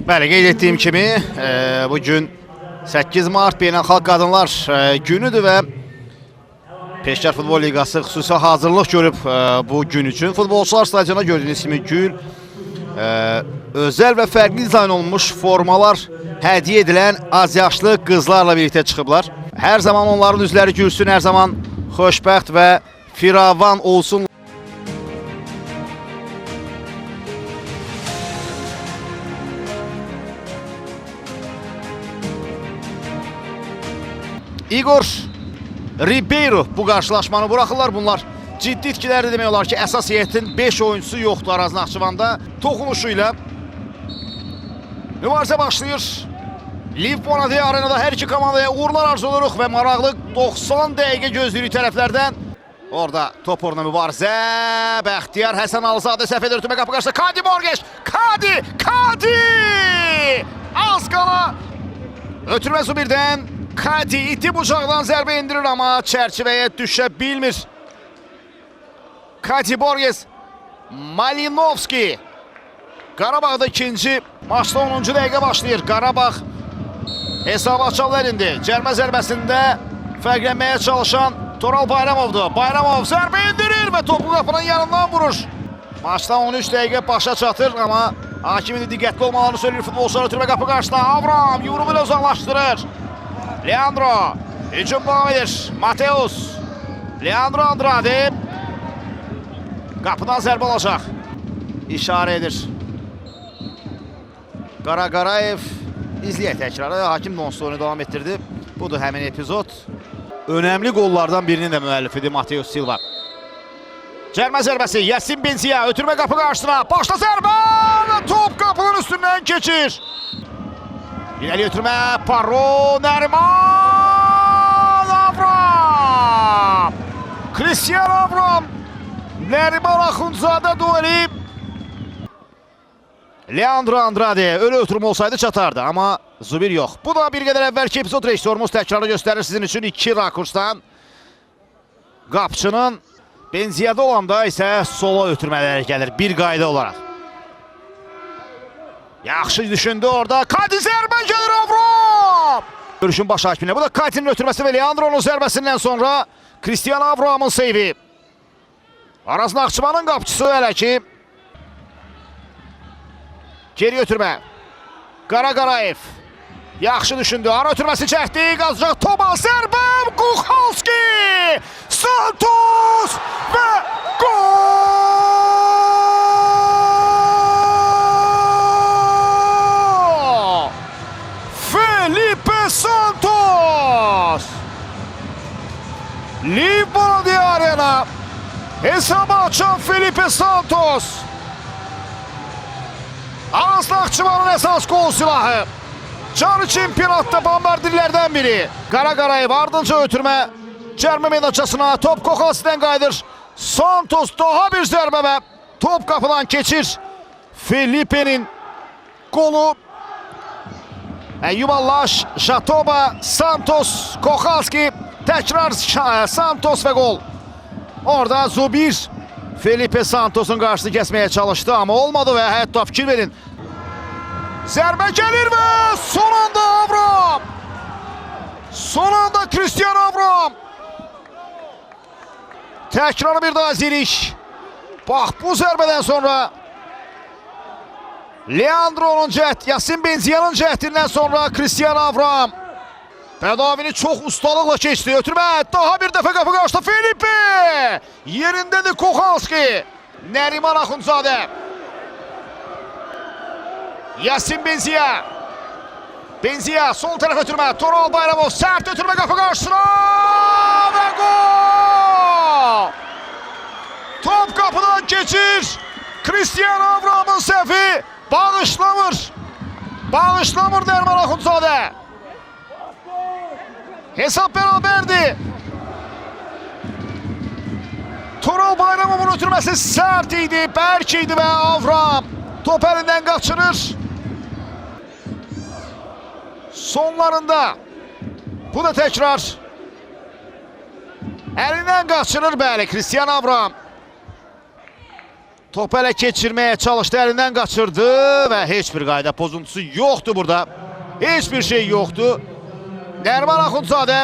Bəli, qeyd etdiyim kimi bugün 8 Mart Beynəlxalq Qadınlar günüdür və Peşkar Futbol Liqası xüsusi hazırlıq görüb bu gün üçün. Futbolçular stadiona gördüyünüz kimi gül, özəl və fərqli dizayn olunmuş formalar hədiyyə edilən az yaşlı qızlarla birlikdə çıxıblar. Hər zaman onların üzləri gülsün, hər zaman xoşbəxt və firavan olsun. Igor Ribeiro bu qarşılaşmanı buraxırlar. Bunlar ciddi itkiləri demək olar ki, əsas heyətin 5 oyuncusu yoxdur Araz Naxçıvanda. Toxunuşu ilə mübarizə başlayır. Liv Bonadi arenada hər iki komandaya uğurlar arzuluruq və maraqlı 90 dəqiqə gözləyirik tərəflərdən. Orada top oruna mübarizə. Bəxtiyar Həsən Alzadə səhv edir, ötürmə qapı qarşısında. Kadi Morgeç! Kadi! Az qala ötürmə Zubirdən. Kadi iti bucaqdan zərbə indirir, amma çərçivəyə düşə bilmir. Kadi Borges, Malinovski. Qarabağda ikinci maçda 10-cu dəqiqə başlayır. Qarabağ hesabı açan əlində. Cərmə zərbəsində fərqlənməyə çalışan Toral Bayramovdur. Bayramov zərbə indirir və topu qapının yanından vurur. Maçda 13 dəqiqə başa çatır, amma hakimin diqqətli olmalarını söyləyir futbolçular. Ötürmə qapı qarşısında Avram yumruğu ilə uzaqlaşdırır. Leandro, hücum devam edir. Mateus, Leandro Andrade. Qapıdan zərbə olacaq. İşarə edir. Qaraqarayev izləyək təkrarı. Hakim Donsonu davam etdirdi. Budur həmin epizod. Önəmli qollardan birinin də müəllifidir Mateus Silva. Cərmə zərbəsi, Yasin Benzia. Ötürmə qapı qarşısına. Başla zərbə. Top qapının üstündən keçir. İləri ötürmə, Paro, Nəriman, Avram! Cristiano Avram, Nəriman Axundzadə dueli. Leandro Andrade, ölü ötürmə olsaydı çatardı, amma Zubir yox. Bu da bir qədər əvvəlki epizod rejissorumuz təkrarı göstərir sizin üçün 2 rakursdan. Qapçının Benziyada olanda isə sola ötürmələri gəlir bir qayda olaraq. Yaxşı düşündü orada. Kadi zərbə gelir Avram. Görüşün baş hakimine. Bu da Kadi'nin ötürməsi və Leandro'nun zərbəsindən sonra Cristiano Avram'ın seyvi. Araz Naxçıvanın qapçısı hələ ki. Geri ötürmə. Qaraqarayev. Yaxşı düşündü. Ara ötürməsi çəkdi. Qazacaq Toma. Zərbə. Kuchalski. Santos. Və gol. Felipe Santos! Liv Bonadi arena. Hesabı açan Felipe Santos. Araz Naxçıvanın əsas gol silahı. Canı çempionatda bombardirlərdən biri. Qaraqarayev ardınca ötürmə. Cərmə meydançasına top Kuchalski'dən qayıdır. Santos daha bir zərbə və top qapıdan keçir. Felipe'nin golu. Yuvallaş, Jatoba, Santos, Kuchalski, təkrar Santos və gol. Orada Zubir Felipe Santos'un qarşısını kəsməyə çalışdı, amma olmadı və hətta fikir verin. Zərbə gəlir və son anda Avram. Son anda Cristiano Avram. Təkrarı bir daha izləyirik. Bax bu zərbədən sonra Leandro'nun cəhd, Yasin Benzia'nın cəhdindən sonra Cristiano Avram tədavini çox ustalıqla keçdi. Ötürmə, daha bir dəfə qapı qarşıda Felipe. Yerindədir Kuchalski. Nəriman Axundzadə. Yasin Benzia. Benzia, sol tərəf ötürmə. Toral Bayramov, sərt ötürmə qapı qarşısına. Və gol! Top qapıdan keçir. Cristiano Avram'ın səhvi. Bağışlamır Nəriman Axundzadə. Hesap beraberdi. Toral Bayramov'un ötürməsi sərt idi, bərk idi və Avram top əlindən qaçırır. Sonlarında bu da təkrar əlindən qaçırır bəli Cristiano Avram. Topu ələ keçirməyə çalışdı, əlindən qaçırdı və heç bir qayda pozuntusu yoxdur burada. Heç bir şey yoxdur. Nəriman Axundzadə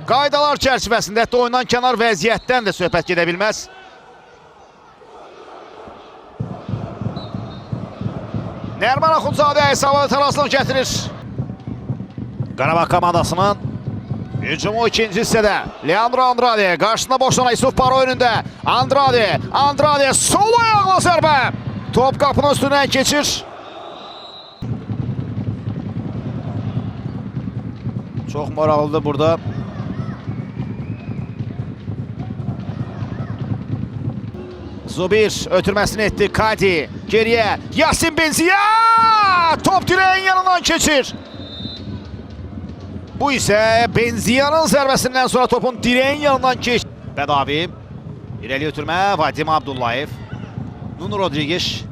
qaydalar çərçivəsində, hətta oyundan kənar vəziyyətdən də söhbət gedə bilməz. Nəriman Axundzadə hesabı tarazlıq gətirir. Qarabağ komandasının hücumu ikinci hissədə. Leandro Andrade qarşısında boşlanan Yusuf Baro önündə. Andrade sol ayaqla zərbə. Top qapının üstündən keçir. Çox maraqlıdır burada. Zubir ötürməsini etdi. Kadi geriyə. Yasin Benziya. Top direğin yanından keçir. Bu isə Benziya'nın zərbəsindən sonra topun direğin yanından keçir. Bədavi. İrəli ötürmə. Vadim Abdullayev. Nuno Rodrigues.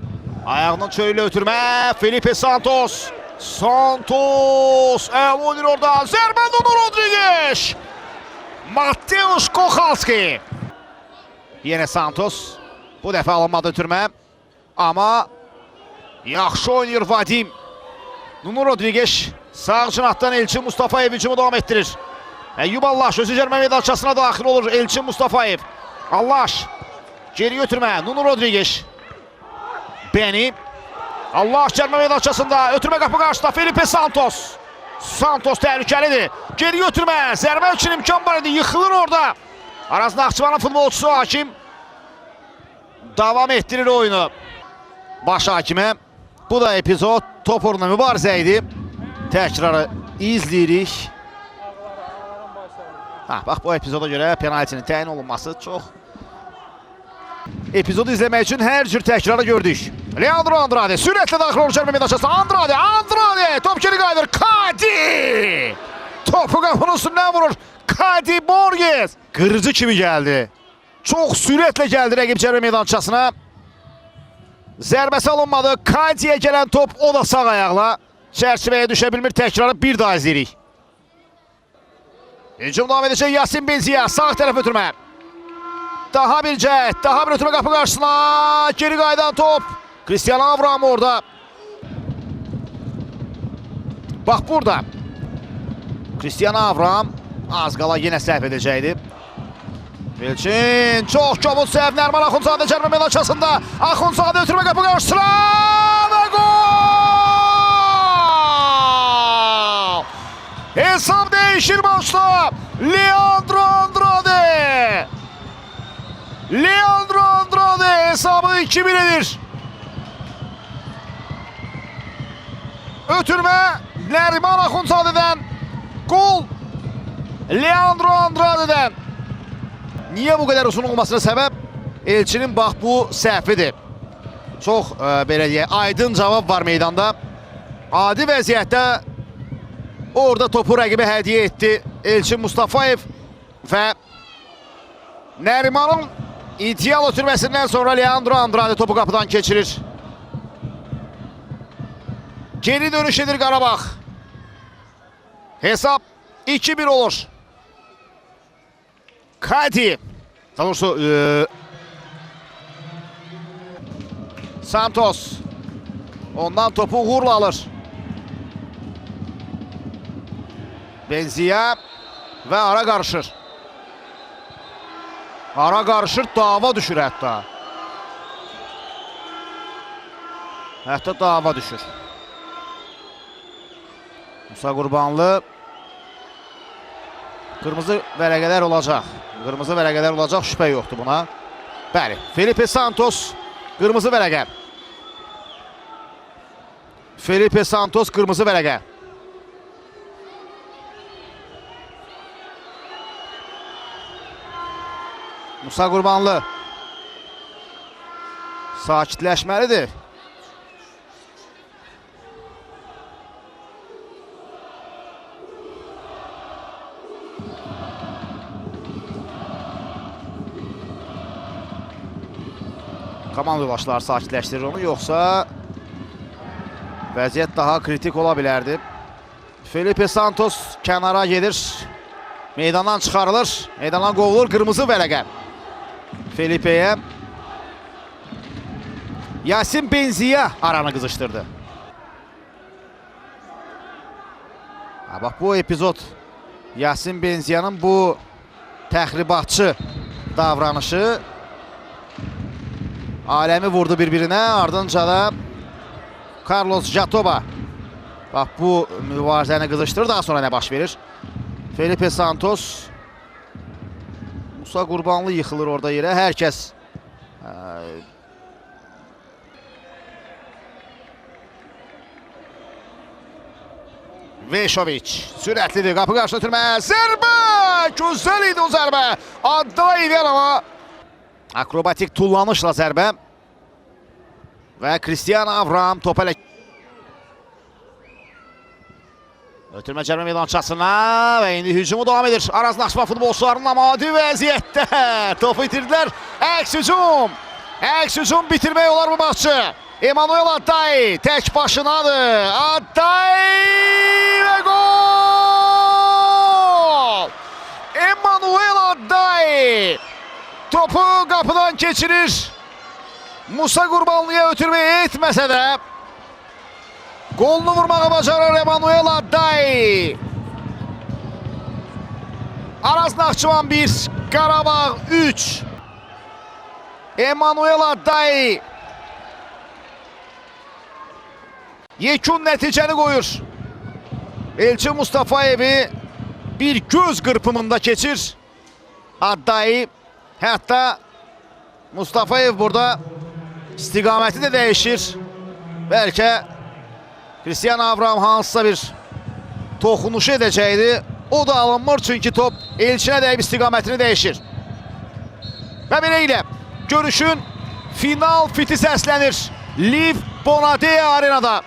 Ayağının çöylü ötürmə. Felipe Santos. Əvonir orada. Zərbə Nuno Rodrigues. Mateusz Kochalski. Yenə Santos. Bu dəfə alınmadı ötürmə. Amma yaxşı oynayır Vadim. Nuno Rodrigues. Sağ cinatdan Elçin Mustafayev hücumu devam ettirir. Eyyub Allaş özü cərmə meydançasına daxil olur. Elçin Mustafayev. Allaş. Geri götürmə. Nuno Rodrigues. Beni. Allaş cərmə meydançasında. Ötürmə qapı qarşıda. Felipe Santos. Santos təhlükəlidir. Geri götürmə. Zərbə üçün imkan var idi. Yıxılır orada. Arasında Naxçıvanın futbolçusu Hakim. Davam etdirir oyunu. Baş hakimə. Bu da epizod. Top uğruna mübarizə idi. Təkrarı izləyirik. Bax, bu epizoda görə penaltinin təyin olunması çox. Epizodu izləmək üçün hər cür təkrarı gördük. Leandro Andrade sürətlə daxil olur cərmə meydançasına. Andrade. Top geri qayıdır. Kadi. Topu qapının üstündən vurur. Kadi Borges. Qırıcı kimi gəldi. Çox sürətlə gəldi rəqib cərmə meydançasına. Zərbəsi alınmadı. Kadi'yə gələn top o da sağ ayaqla. Çərçivəyə düşə bilmir, təkrarı bir daha izləyirik. Hücum davam edəcək Yasin Benziya, sağ tərəf ötürmə. Daha bir cəhət, daha bir ötürmə qapı qarşısına. Geri qaydan top. Cristiano Avram orada. Bax burada. Cristiano Avram az qala yenə səhv edəcəkdi. Elçin, çox kobud səhv. Nəriman Axundzadə cərmə meydançasında. Axundzadə ötürmə qapı qarşısına və gol! Hesab değişir maçta. Leandro Andrade hesabı 2-1'dir. Ötürmə Nəriman Axundzadədən. Gol Leandro Andrade'dən. Niyə bu qədər uzun olmasına səbəb? Elçinin bax bu səhvidir. Çox belə deyək, aydın cavab var meydanda. Adi vəziyyətdə orada topu rəqibə hədiyyə etdi Elçin Mustafayev və Nərimanın ideal ötürməsindən sonra Leandro Andrade topu qapıdan keçirir. Geri dönüş edir Qarabağ. Hesab 2-1 olur. Kadi. Doğrusu Santos. Ondan topu uğurla alır. Benziya və ara qarışır. Ara qarışır, dava düşür hətta. Hətta dava düşür. Musa Qurbanlı. Qırmızı vərəqələr olacaq. Qırmızı vərəqələr olacaq, şübhə yoxdur buna. Bəli, Felipe Santos qırmızı vərəqə. Felipe Santos qırmızı vərəqə. Musa Qurbanlı sakitləşməlidir. Komanda başlar sakitləşdirir onu, yoxsa vəziyyət daha kritik ola bilərdi. Felipe Santos kənara gedir. Meydandan çıxarılır. Meydandan qovulur. Qırmızı vərəqə Felipe'yə. Yasin Benziya aranı qızışdırdı. Bax bu epizod Yasin Benziyanın bu təxribatçı davranışı aləmi vurdu bir-birinə, ardınca da Carlos Jatoba bax bu mübarizəni qızışdırır. Daha sonra nə baş verir? Felipe Santos, Musa Qurbanlı yıxılır orada yerə. Hər kəs Veşoviç sürətlidir, qapı qarşı ötürmə, zərbə, gözəl idi o zərbə, adda edən amma akrobatik tullanışla zərbə və Cristiano Avram topa elə ötürmə cərmə meydançasına və indi hücumu davam edir. Araz Naxçıvan futbolçularının amadi vəziyyətdə topu itirdilər. Əks hücum bitirmək olar bu maçı. Emanuel Adday tək başınadır. Adday və gol! Emanuel Adday topu qapıdan keçirir. Musa Qurbanlıya ötürməyə etməsə də golunu vurmağa bacarır Emanuel Adday. Araz Naxçıvan 1, Qarabağ 3. Emanuel Adday yekun nəticəni qoyur. Elçin Mustafayevi bir göz qırpımında keçir. Adday, hətta Mustafayev burada istiqaməti də dəyişir. Bəlkə Cristiano Avram hansısa bir toxunuşu edəcəkdi. O da alınmır çünki top Elçinə dəyib istiqamətini dəyişir. Və beləliklə görüşün final fiti səslənir. Liv Bonadea arenada.